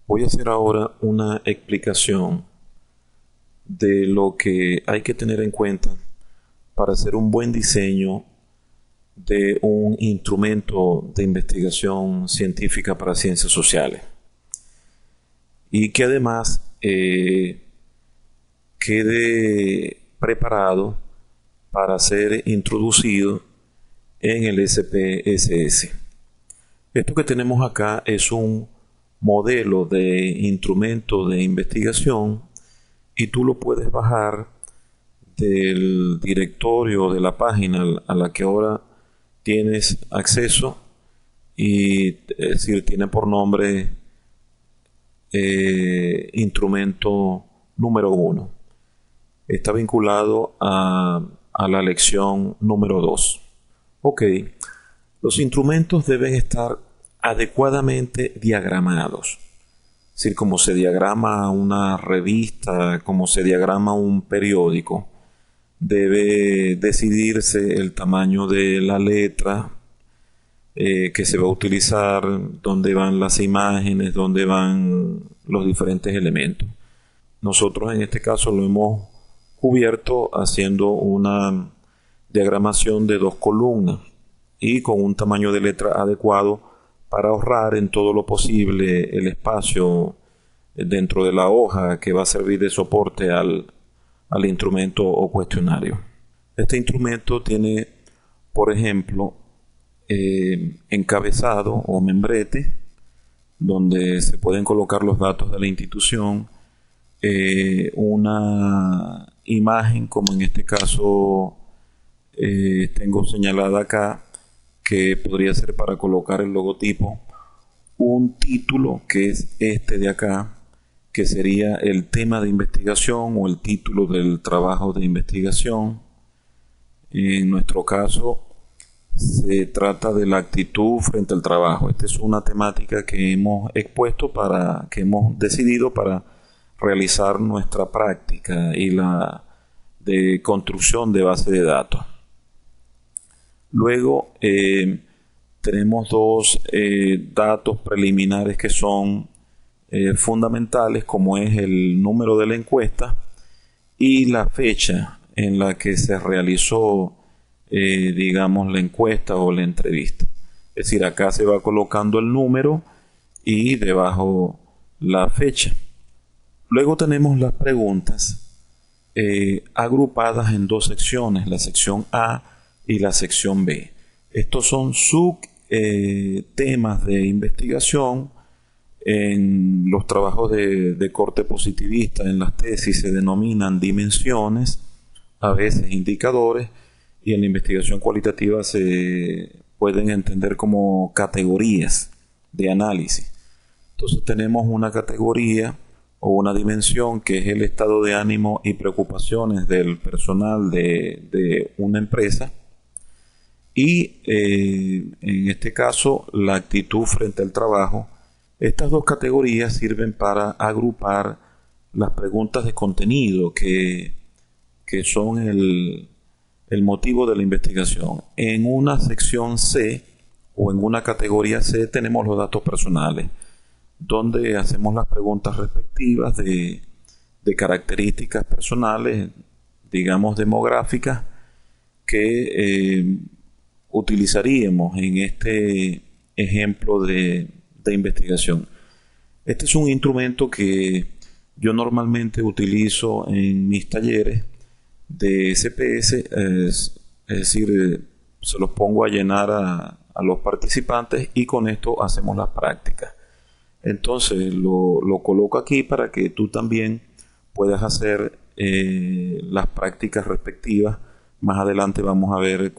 Voy a hacer ahora una explicación de lo que hay que tener en cuenta para hacer un buen diseño de un instrumento de investigación científica para ciencias sociales y que además quede preparado para ser introducido en el SPSS. Esto que tenemos acá es un modelo de instrumento de investigación y tú lo puedes bajar del directorio de la página a la que ahora tienes acceso, y es decir, tiene por nombre instrumento número 1. Está vinculado a la lección número 2. Ok, los instrumentos deben estar adecuadamente diagramados. Es decir, como se diagrama una revista, como se diagrama un periódico, debe decidirse el tamaño de la letra que se va a utilizar, dónde van las imágenes, dónde van los diferentes elementos. Nosotros en este caso lo hemos cubierto haciendo una diagramación de 2 columnas y con un tamaño de letra adecuado para ahorrar en todo lo posible el espacio dentro de la hoja que va a servir de soporte al instrumento o cuestionario. Este instrumento tiene, por ejemplo, encabezado o membrete, donde se pueden colocar los datos de la institución, una imagen, como en este caso tengo señalada acá, que podría ser para colocar el logotipo, un título que es este de acá, que sería el tema de investigación o el título del trabajo de investigación. En nuestro caso se trata de la actitud frente al trabajo. Esta es una temática que hemos expuesto que hemos decidido para realizar nuestra práctica y la de construcción de base de datos. Luego tenemos dos datos preliminares que son fundamentales, como es el número de la encuesta y la fecha en la que se realizó digamos la encuesta o la entrevista. Es decir, acá se va colocando el número y debajo la fecha. Luego tenemos las preguntas agrupadas en 2 secciones, la sección A y la sección B. Estos son temas de investigación. En los trabajos de corte positivista, en las tesis, se denominan dimensiones, a veces indicadores, y en la investigación cualitativa se pueden entender como categorías de análisis. Entonces tenemos una categoría o una dimensión que es el estado de ánimo y preocupaciones del personal de una empresa, y en este caso la actitud frente al trabajo. Estas 2 categorías sirven para agrupar las preguntas de contenido que son el motivo de la investigación. En una sección C o en una categoría C tenemos los datos personales, donde hacemos las preguntas respectivas de características personales, digamos demográficas, que utilizaríamos en este ejemplo de investigación. Este es un instrumento que yo normalmente utilizo en mis talleres de SPS, es decir, se los pongo a llenar a los participantes y con esto hacemos las prácticas. Entonces lo coloco aquí para que tú también puedas hacer las prácticas respectivas. Más adelante vamos a ver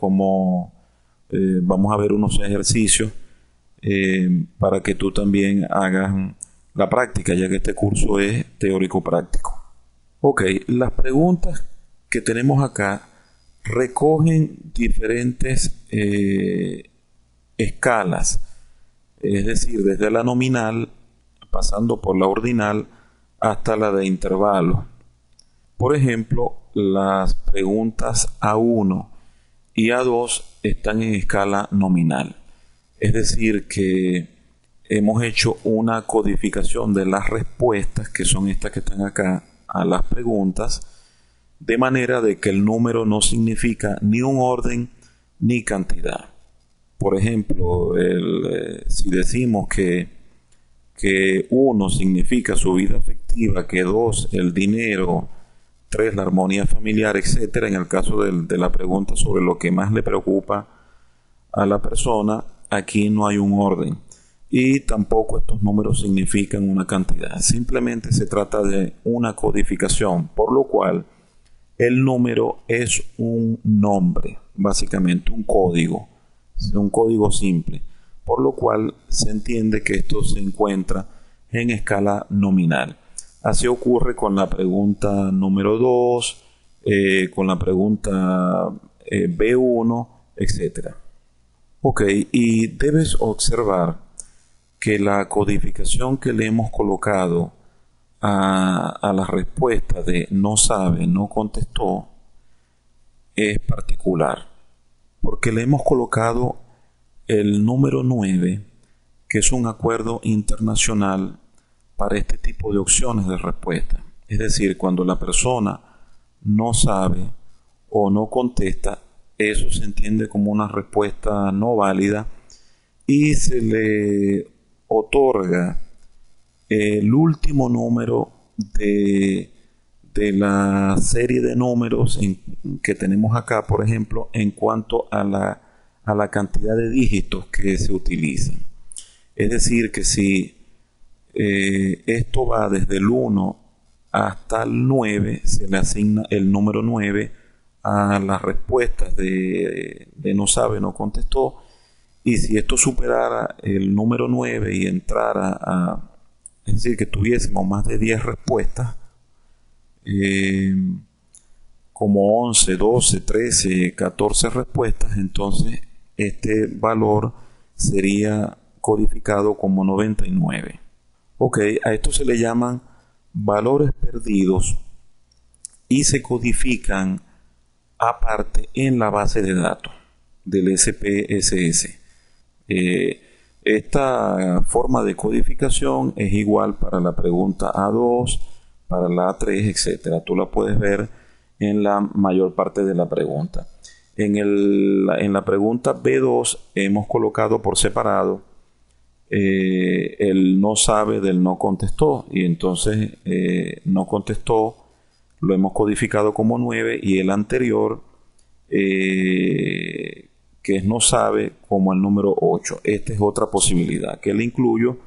vamos a ver unos ejercicios para que tú también hagas la práctica, ya que este curso es teórico práctico. Ok, las preguntas que tenemos acá recogen diferentes escalas, es decir, desde la nominal, pasando por la ordinal, hasta la de intervalo. Por ejemplo, las preguntas A1 y A2 están en escala nominal. Es decir, que hemos hecho una codificación de las respuestas, que son estas que están acá, a las preguntas, de manera de que el número no significa ni un orden ni cantidad. Por ejemplo, si decimos que 1 significa su vida afectiva, que 2 el dinero, 3 la armonía familiar, etc. En el caso de la pregunta sobre lo que más le preocupa a la persona, aquí no hay un orden. Y tampoco estos números significan una cantidad. Simplemente se trata de una codificación, por lo cual el número es un nombre, básicamente un código simple, por lo cual se entiende que esto se encuentra en escala nominal. Así ocurre con la pregunta número 2, con la pregunta B1, etc. Ok, y debes observar que la codificación que le hemos colocado a la respuesta de no sabe, no contestó, es particular, porque le hemos colocado el número 9, que es un acuerdo internacional para este tipo de opciones de respuesta. Es decir, cuando la persona no sabe o no contesta, eso se entiende como una respuesta no válida y se le otorga el último número de la serie de números que tenemos acá, por ejemplo, en cuanto a la cantidad de dígitos que se utilizan. Es decir, que si esto va desde el 1 hasta el 9, se le asigna el número 9 a las respuestas de no sabe, no contestó. Y si esto superara el número 9 y entrara es decir, que tuviésemos más de 10 respuestas, como 11, 12, 13, 14 respuestas, entonces este valor sería codificado como 99. Ok, a esto se le llaman valores perdidos y se codifican aparte en la base de datos del SPSS. Esta forma de codificación es igual para la pregunta A2, para la A3, etc. Tú la puedes ver en la mayor parte de la pregunta. En la pregunta B2 hemos colocado por separado el no sabe del no contestó, y entonces no contestó lo hemos codificado como 9 y el anterior que es no sabe como el número 8. Esta es otra posibilidad que le incluyo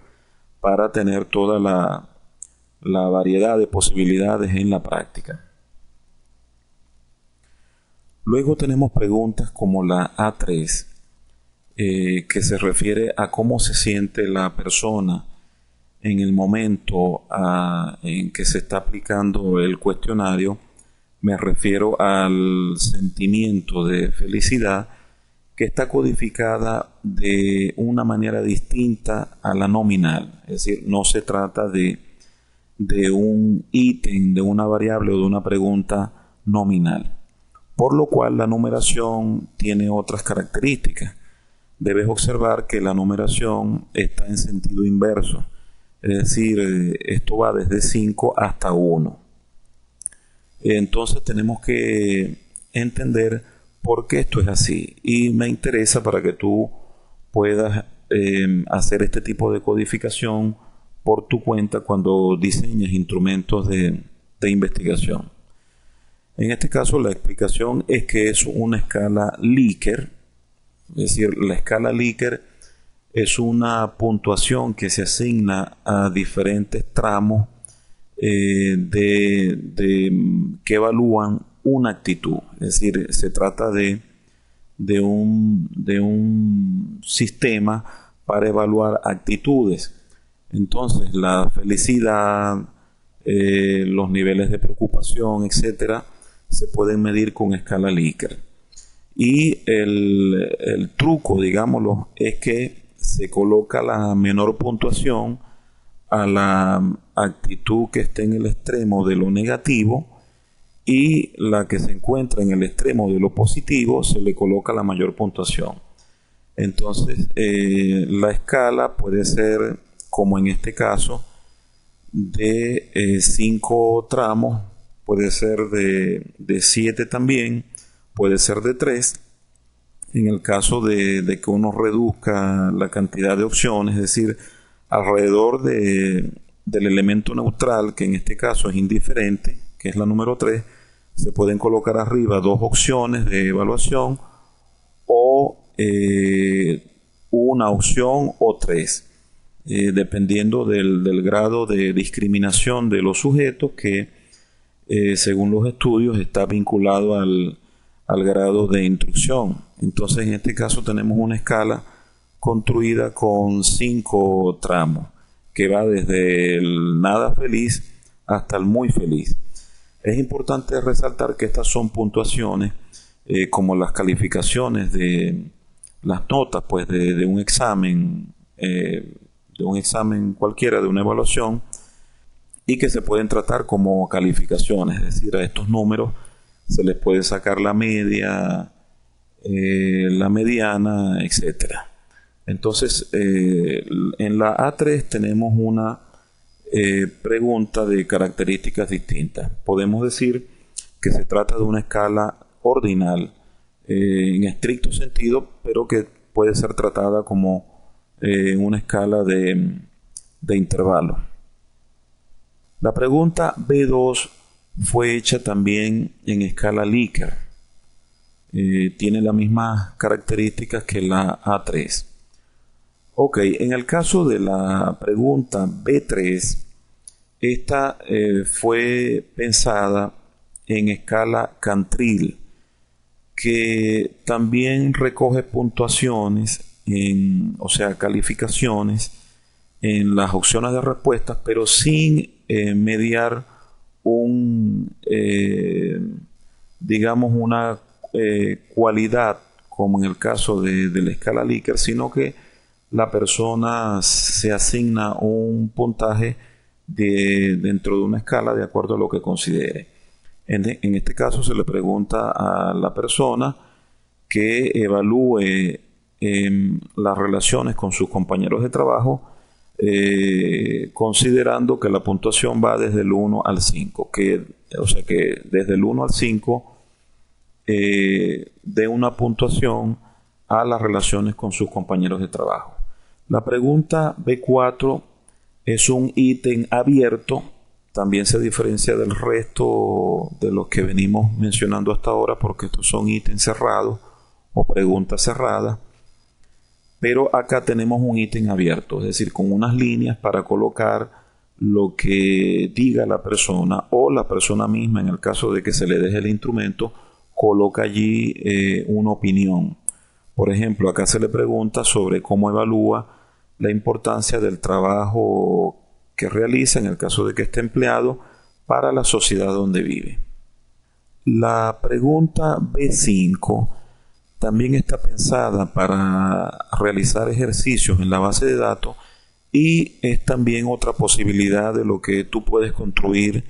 para tener toda la variedad de posibilidades en la práctica. Luego tenemos preguntas como la A3, que se refiere a cómo se siente la persona en el momento en que se está aplicando el cuestionario. Me refiero al sentimiento de felicidad, que está codificada de una manera distinta a la nominal. Es decir, no se trata de un ítem, de una variable o de una pregunta nominal. Por lo cual la numeración tiene otras características. Debes observar que la numeración está en sentido inverso. Es decir, esto va desde 5 hasta 1. Entonces tenemos que entender por qué esto es así. Y me interesa para que tú puedas hacer este tipo de codificación por tu cuenta cuando diseñes instrumentos de investigación. En este caso la explicación es que es una escala Likert. Es decir, la escala Likert es una puntuación que se asigna a diferentes tramos que evalúan una actitud. Es decir, se trata de un sistema para evaluar actitudes. Entonces, la felicidad, los niveles de preocupación, etcétera, se pueden medir con escala Likert. Y el truco, digámoslo, es que se coloca la menor puntuación a la actitud que esté en el extremo de lo negativo, y la que se encuentra en el extremo de lo positivo se le coloca la mayor puntuación. Entonces, la escala puede ser, como en este caso, de 5 tramos, puede ser de 7 también, puede ser de 3. En el caso de que uno reduzca la cantidad de opciones, es decir, alrededor del elemento neutral, que en este caso es indiferente, que es la número 3, se pueden colocar arriba 2 opciones de evaluación o una opción o 3, dependiendo del grado de discriminación de los sujetos que, según los estudios, está vinculado al grado de instrucción. Entonces, en este caso tenemos una escala construida con 5 tramos, que va desde el nada feliz hasta el muy feliz. Es importante resaltar que estas son puntuaciones como las calificaciones de las notas, pues de un examen, cualquiera, de una evaluación, y que se pueden tratar como calificaciones, es decir, a estos números se les puede sacar la media, la mediana, etcétera. Entonces, en la A3 tenemos una pregunta de características distintas. Podemos decir que se trata de una escala ordinal en estricto sentido, pero que puede ser tratada como una escala de intervalo. La pregunta B2 fue hecha también en escala Likert. Tiene las mismas características que la A3. Ok, en el caso de la pregunta B3, esta fue pensada en escala Cantril, que también recoge puntuaciones, o sea, calificaciones en las opciones de respuestas, pero sin mediar digamos, una cualidad, como en el caso de la escala Likert, sino que la persona se asigna un puntaje dentro de una escala de acuerdo a lo que considere. En este caso se le pregunta a la persona que evalúe las relaciones con sus compañeros de trabajo, considerando que la puntuación va desde el 1 al 5, o sea que desde el 1 al 5 dé una puntuación a las relaciones con sus compañeros de trabajo. La pregunta B4 es un ítem abierto, también se diferencia del resto de los que venimos mencionando hasta ahora, porque estos son ítems cerrados o preguntas cerradas, pero acá tenemos un ítem abierto, es decir, con unas líneas para colocar lo que diga la persona, o la persona misma, en el caso de que se le deje el instrumento, coloca allí una opinión. Por ejemplo, acá se le pregunta sobre cómo evalúa la importancia del trabajo que realiza, en el caso de que esté empleado, para la sociedad donde vive. La pregunta B5 también está pensada para realizar ejercicios en la base de datos, y es también otra posibilidad de lo que tú puedes construir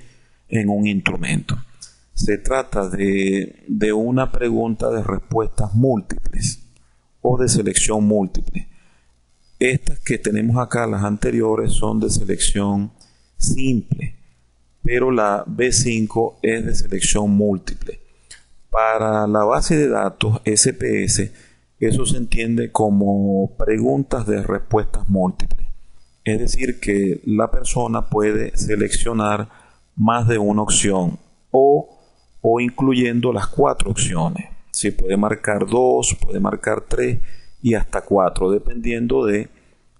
en un instrumento. Se trata de una pregunta de respuestas múltiples o de selección múltiple. Estas que tenemos acá, las anteriores, son de selección simple, pero la B5 es de selección múltiple. Para la base de datos SPS, eso se entiende como preguntas de respuestas múltiples. Es decir, que la persona puede seleccionar más de una opción o incluyendo las 4 opciones. Si puede marcar 2, puede marcar 3 y hasta 4, dependiendo de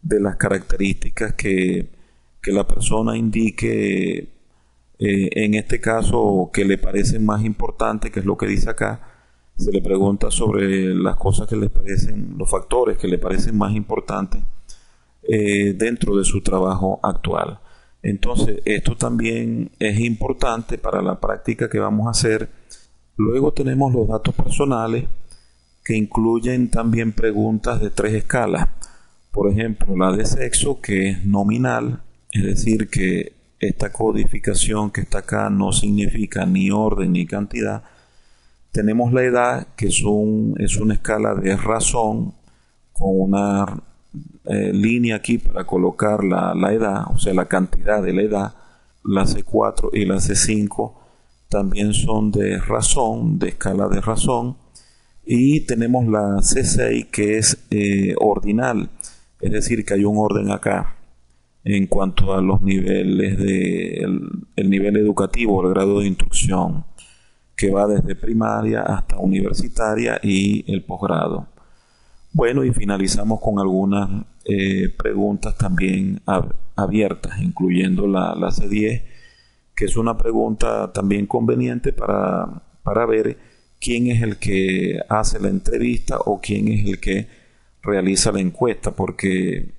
las características que la persona indique, en este caso, que le parecen más importantes, que es lo que dice acá. Se le pregunta sobre las cosas que le parecen, los factores que le parecen más importantes dentro de su trabajo actual. Entonces, esto también es importante para la práctica que vamos a hacer. Luego tenemos los datos personales, que incluyen también preguntas de 3 escalas. Por ejemplo, la de sexo, que es nominal, es decir, que esta codificación que está acá no significa ni orden ni cantidad. Tenemos la edad, que es una escala de razón, con una línea aquí para colocar la edad, o sea, la cantidad de la edad. La C4 y la C5 también son de razón, de escala de razón. Y tenemos la C6 que es ordinal, es decir, que hay un orden acá en cuanto a los niveles el nivel educativo, el grado de instrucción, que va desde primaria hasta universitaria y el posgrado. Bueno, y finalizamos con algunas preguntas también abiertas, incluyendo la C10, que es una pregunta también conveniente para ver quién es el que hace la entrevista o quién es el que realiza la encuesta, porque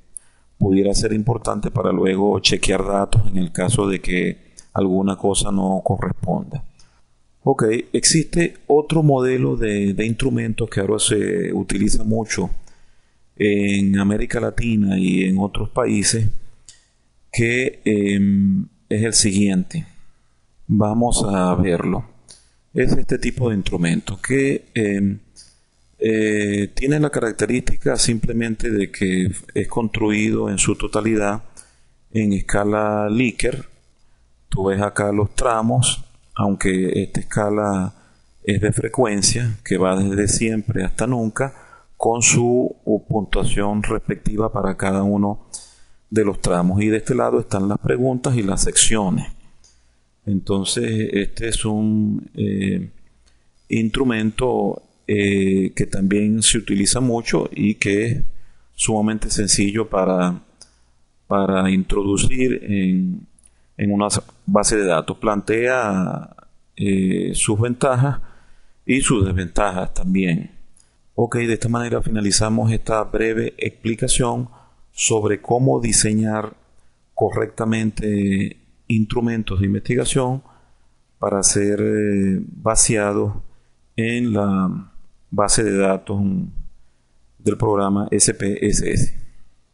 pudiera ser importante para luego chequear datos en el caso de que alguna cosa no corresponda. Ok, existe otro modelo de instrumentos que ahora se utiliza mucho en América Latina y en otros países, que es el siguiente. Vamos a verlo. Es este tipo de instrumento que tiene la característica simplemente de que es construido en su totalidad en escala Likert. Tú ves acá los tramos, aunque esta escala es de frecuencia, que va desde siempre hasta nunca, con su puntuación respectiva para cada uno de los tramos. Y de este lado están las preguntas y las secciones. Entonces, este es un instrumento que también se utiliza mucho y que es sumamente sencillo para introducir en una base de datos. Plantea sus ventajas y sus desventajas también. Ok, de esta manera finalizamos esta breve explicación sobre cómo diseñar correctamente instrumentos de investigación para ser vaciados en la base de datos del programa SPSS.